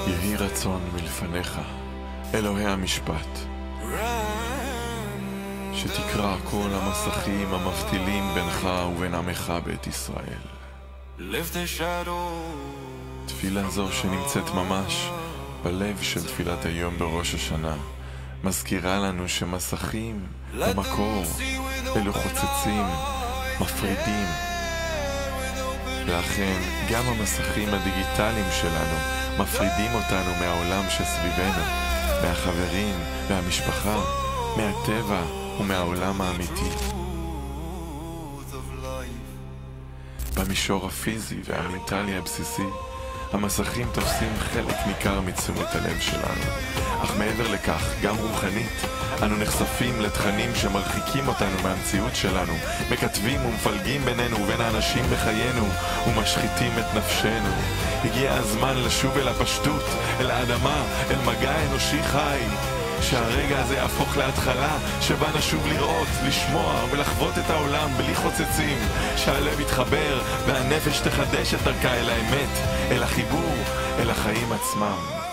יהי רצון מלפניך, אלוהי המשפט, שתקרע כל המסכים המבדילים בינך ובין עמך בית ישראל. תפילה זו שנמצאת ממש בלב של תפילת היום בראש השנה מזכירה לנו שמסכים במקור אלו חוצצים, מפרידים. ואכן גם המסכים הדיגיטליים שלנו מפרידים אותנו מהעולם שסביבנו, מהחברים, מהמשפחה, מהטבע ומהעולם האמיתי. במישור הפיזי והמנטלי הבסיסי, המסכים תופסים חלק ניכר מתשומת הלב שלנו, אך מעבר לכך, גם רוחנית, אנו נחשפים לתכנים שמרחיקים אותנו מהמציאות שלנו, מקטבים ומפלגים בינינו ובין האנשים בחיינו, ומשחיתים את נפשנו. הגיע הזמן לשוב אל הפשטות, אל האדמה, אל מגע אנושי חי, שהרגע הזה יהפוך להתחלה שבה נשוב לראות, לשמוע ולחוות את העולם בלי חוצצים, שהלב יתחבר והנפש תחדש את דרכה אל האמת, אל החיבור, אל החיים עצמם.